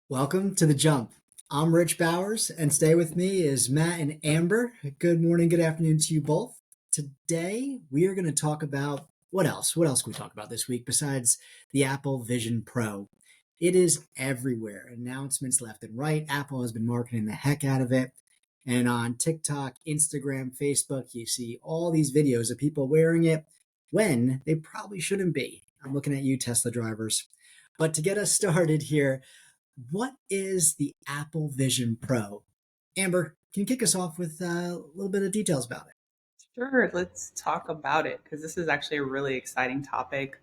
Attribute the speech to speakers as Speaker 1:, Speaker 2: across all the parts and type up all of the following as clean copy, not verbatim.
Speaker 1: Welcome to The Jump. I'm Rich Bowers, and stay with me is Matt and Amber. Good morning, good afternoon to you both. Today, we are going to talk about what else? What else can we talk about this week besides the Apple Vision Pro? It is everywhere. Announcements left and right. Apple has been marketing the heck out of it. And on TikTok, Instagram, Facebook, you see all these videos of people wearing it when they probably shouldn't be. I'm looking at you, Tesla drivers. But to get us started here, what is the Apple Vision Pro? Amber, can you kick us off with a little bit of details about it?
Speaker 2: Sure, let's talk about it because this is actually a really exciting topic.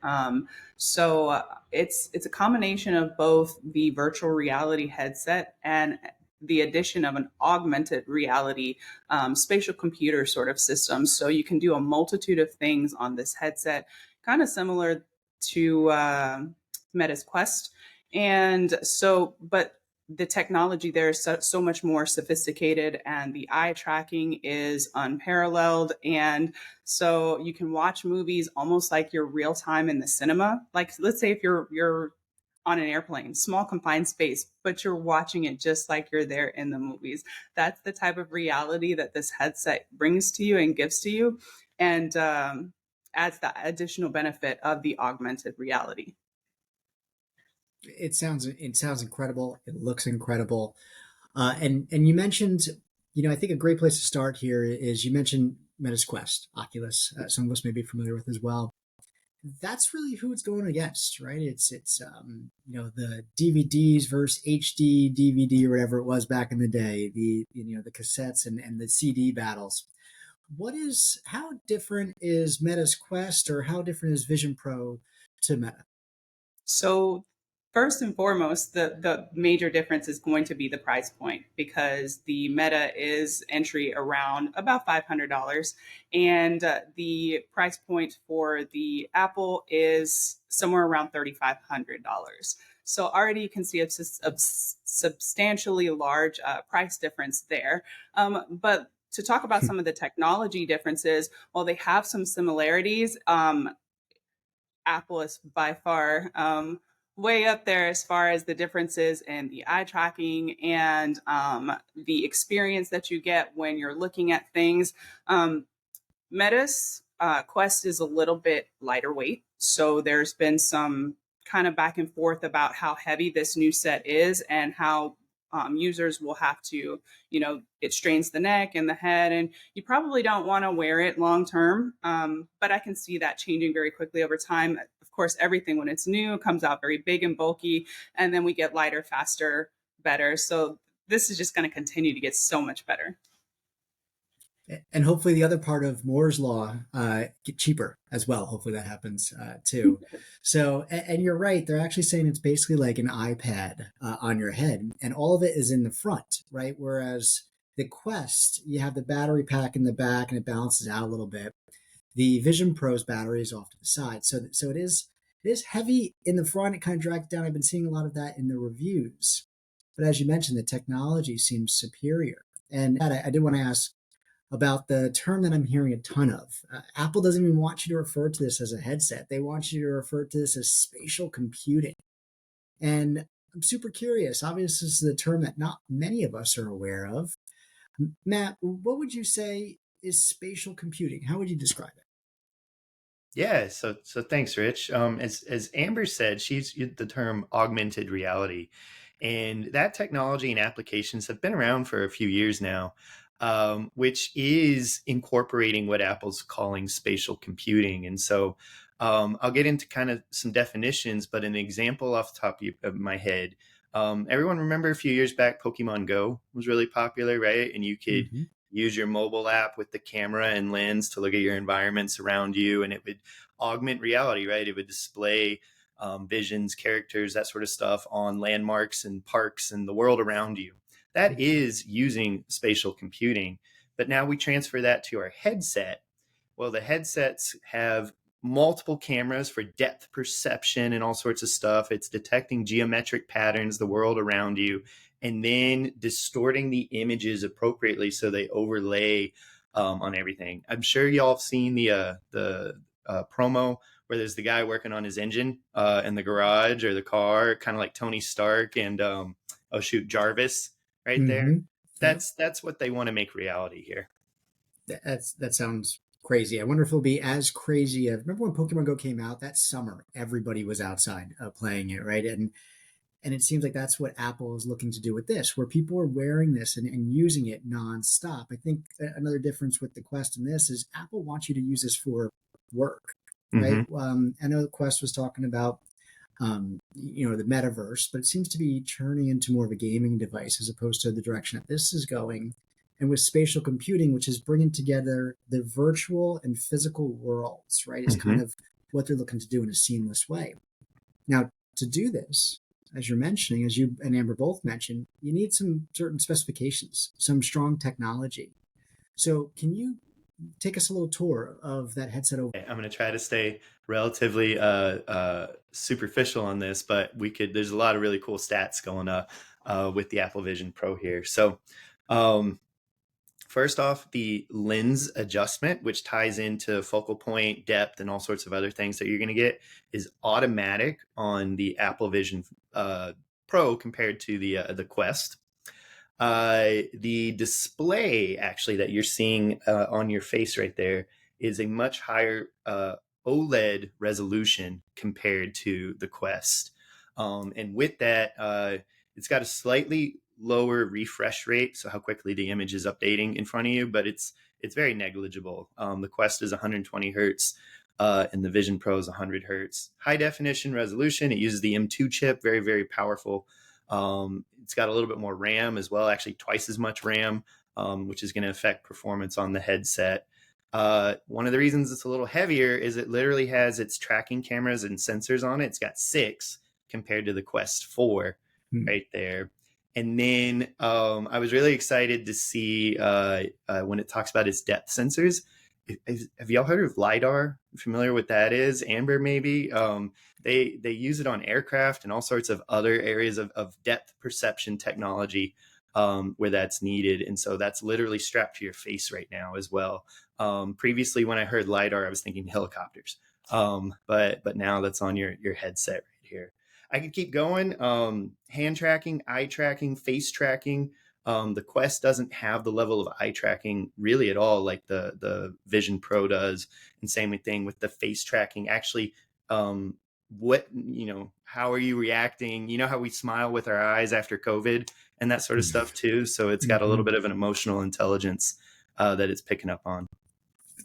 Speaker 2: It's a combination of both the virtual reality headset and the addition of an augmented reality spatial computer sort of system. So you can do a multitude of things on this headset, kind of similar to Meta's Quest. But the technology there is so much more sophisticated, and the eye tracking is unparalleled. And so you can watch movies almost like you're real time in the cinema. Like, let's say if you're on an airplane, small confined space, but you're watching it just like you're there in the movies. That's the type of reality that this headset brings to you and gives to you, and adds the additional benefit of the augmented reality.
Speaker 1: It sounds incredible. It looks incredible. And you mentioned, I think a great place to start here is you mentioned Meta's Quest, Oculus. Some of us may be familiar with as well. That's really who it's going against, right? It's the DVDs versus HD DVD or whatever it was back in the day. The cassettes and the CD battles. How different is Meta's Quest, or how different is Vision Pro to Meta?
Speaker 2: So first and foremost, the major difference is going to be the price point, because the Meta is entry around about $500, and the price point for the Apple is somewhere around $3,500. So already you can see a substantially large price difference there. But to talk about some of the technology differences, while they have some similarities, Apple is by far way up there as far as the differences in the eye tracking and the experience that you get when you're looking at things. Meta's Quest is a little bit lighter weight. So there's been some kind of back and forth about how heavy this new set is and how users will have to, it strains the neck and the head, and you probably don't want to wear it long term. But I can see that changing very quickly over time. Of course, everything when it's new comes out very big and bulky, and then we get lighter, faster, better. So this is just going to continue to get so much better.
Speaker 1: And hopefully the other part of Moore's law get cheaper as well. Hopefully that happens too. So, and you're right. They're actually saying it's basically like an iPad on your head, and all of it is in the front, right? Whereas the Quest, you have the battery pack in the back, and it balances out a little bit. The Vision Pro's battery is off to the side, so it is heavy in the front. It kind of drags down. I've been seeing a lot of that in the reviews, but as you mentioned, the technology seems superior. And I did want to ask about the term that I'm hearing a ton of. Apple doesn't even want you to refer to this as a headset. They want you to refer to this as spatial computing. And I'm super curious. Obviously, this is a term that not many of us are aware of. Matt, what would you say is spatial computing? How would you describe it?
Speaker 3: Yeah, so thanks, Rich. As Amber said, she's used the term augmented reality, and that technology and applications have been around for a few years now, which is incorporating what Apple's calling spatial computing. And so, I'll get into kind of some definitions, but an example off the top of my head. Everyone remember a few years back, Pokemon Go was really popular, right? And you could
Speaker 1: Mm-hmm.
Speaker 3: use your mobile app with the camera and lens to look at your environments around you, and it would augment reality, right? It would display visions, characters, that sort of stuff on landmarks and parks and the world around you. That is using spatial computing. But now we transfer that to our headset. Well, the headsets have multiple cameras for depth perception and all sorts of stuff. It's detecting geometric patterns, the world around you, and then distorting the images appropriately so they overlay on everything. I'm sure y'all have seen the promo where there's the guy working on his engine in the garage or the car, kind of like Tony Stark and oh shoot, Jarvis right there.
Speaker 1: Mm-hmm. Yep.
Speaker 3: That's what they want to make reality here.
Speaker 1: That sounds crazy. I wonder if it'll be as crazy. Remember when Pokemon Go came out that summer? Everybody was outside playing it, right? And it seems like that's what Apple is looking to do with this, where people are wearing this and using it nonstop. I think another difference with the Quest and this is Apple wants you to use this for work, right?
Speaker 3: Mm-hmm.
Speaker 1: I know the Quest was talking about the metaverse, but it seems to be turning into more of a gaming device as opposed to the direction that this is going. And with spatial computing, which is bringing together the virtual and physical worlds, right, is
Speaker 3: Mm-hmm.
Speaker 1: kind of what they're looking to do in a seamless way. Now, to do this, as you're mentioning, as you and Amber both mentioned, you need some certain specifications, some strong technology. So, can you take us a little tour of that headset over?
Speaker 3: I'm going to try to stay relatively superficial on this, but there's a lot of really cool stats going with the Apple Vision Pro here. So, um, first off, the lens adjustment, which ties into focal point, depth, and all sorts of other things that you're going to get, is automatic on the Apple Vision Pro compared to the Quest. The display actually that you're seeing on your face right there is a much higher OLED resolution compared to the Quest. And with that, it's got a slightly lower refresh rate, so how quickly the image is updating in front of you, but it's very negligible. The Quest is 120 hertz. And the Vision Pro is 100 hertz. High definition resolution. It uses the M2 chip, very, very powerful. It's got a little bit more RAM as well, actually twice as much RAM, which is going to affect performance on the headset. One of the reasons it's a little heavier is it literally has its tracking cameras and sensors on it. It's got 6 compared to the Quest 4 right there. And then I was really excited to see when it talks about its depth sensors. Have y'all heard of LiDAR? Familiar with that is? Amber, maybe? They use it on aircraft and all sorts of other areas of depth perception technology where that's needed. And so that's literally strapped to your face right now as well. Previously, when I heard LiDAR, I was thinking helicopters. But now that's on your headset right here. I could keep going. Hand tracking, eye tracking, face tracking. The Quest doesn't have the level of eye tracking really at all like the Vision Pro does. And same thing with the face tracking. Actually, how are you reacting? You know how we smile with our eyes after COVID and that sort of stuff too. So it's got a little bit of an emotional intelligence that it's picking up on.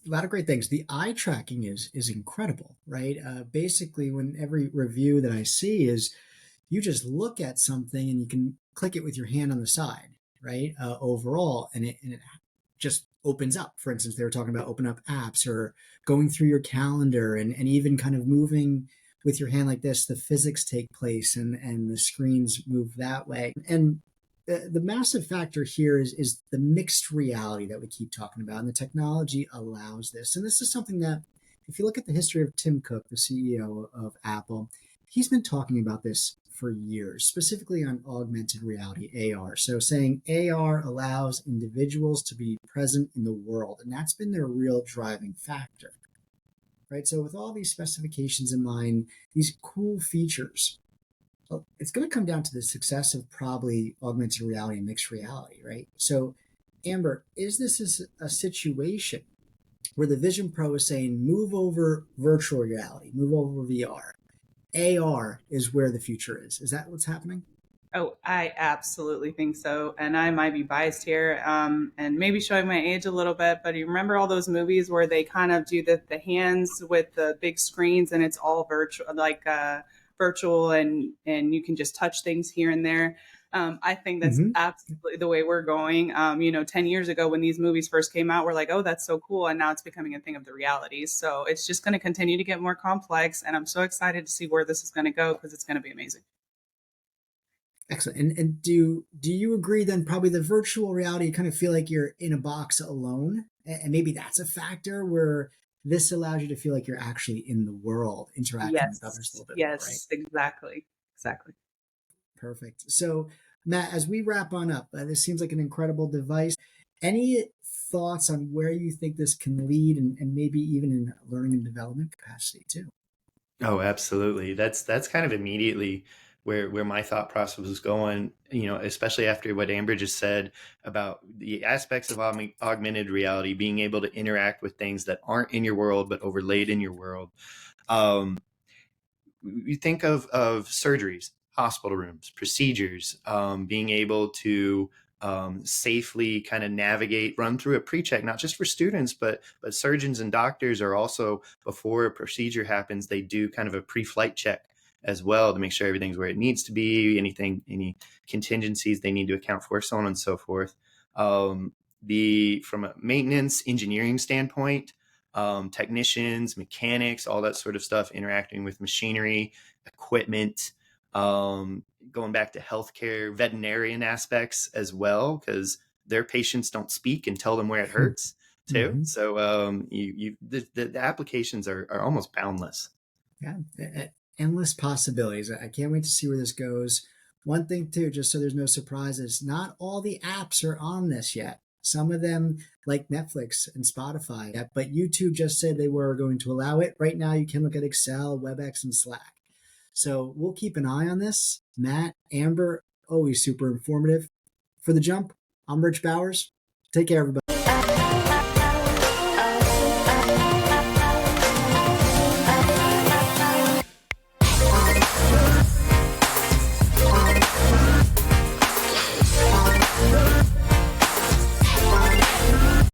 Speaker 1: A lot of great things. The eye tracking is incredible, right? Basically, when every review that I see is you just look at something and you can click it with your hand on the side, right? Overall, and it just opens up. For instance, they were talking about open up apps or going through your calendar and even kind of moving with your hand like this. The physics take place and the screens move that way. And the massive factor here is the mixed reality that we keep talking about, and the technology allows this. And this is something that, if you look at the history of Tim Cook, the CEO of Apple, he's been talking about this for years, specifically on augmented reality, AR. So saying AR allows individuals to be present in the world, and that's been their real driving factor, right? So with all these specifications in mind, these cool features, well, it's going to come down to the success of probably augmented reality and mixed reality, right? So, Amber, is this a situation where the Vision Pro is saying, move over virtual reality, move over VR? AR is where the future is. Is that what's happening?
Speaker 2: Oh, I absolutely think so. And I might be biased here, and maybe showing my age a little bit, but you remember all those movies where they kind of do the hands with the big screens and it's all virtual, like virtual, and you can just touch things here and there. I think that's
Speaker 1: Mm-hmm.
Speaker 2: absolutely the way we're going. 10 years ago when these movies first came out, we're like, oh, that's so cool. And now it's becoming a thing of the realities. So it's just going to continue to get more complex. And I'm so excited to see where this is going to go because it's going to be amazing.
Speaker 1: Excellent. And do you agree then probably the virtual reality, you kind of feel like you're in a box alone? And maybe that's a factor where this allows you to feel like you're actually in the world, interacting with others a
Speaker 2: Yes.
Speaker 1: little bit more, right?
Speaker 2: Yes, exactly. Exactly.
Speaker 1: Perfect. So, Matt, as we wrap on up, this seems like an incredible device. Any thoughts on where you think this can lead and maybe even in learning and development capacity too?
Speaker 3: Oh, absolutely. That's kind of immediately where my thought process was going, especially after what Amber just said about the aspects of augmented reality, being able to interact with things that aren't in your world but overlaid in your world. You think of surgeries, hospital rooms, procedures, being able to safely kind of navigate, run through a pre-check, not just for students, but surgeons and doctors are also, before a procedure happens, they do kind of a pre-flight check as well to make sure everything's where it needs to be, any contingencies they need to account for, so on and so forth. From a maintenance engineering standpoint, technicians, mechanics, all that sort of stuff, interacting with machinery, equipment, going back to healthcare, veterinarian aspects as well, because their patients don't speak and tell them where it hurts too.
Speaker 1: Mm-hmm.
Speaker 3: So the applications are almost boundless.
Speaker 1: Yeah, endless possibilities. I can't wait to see where this goes. One thing too, just so there's no surprises, not all the apps are on this yet. Some of them, like Netflix and Spotify, but YouTube just said they were going to allow it. Right now, you can look at Excel, WebEx, and Slack. So we'll keep an eye on this. Matt, Amber, always super informative. For The Jump, I'm Rich Bowers. Take care, everybody.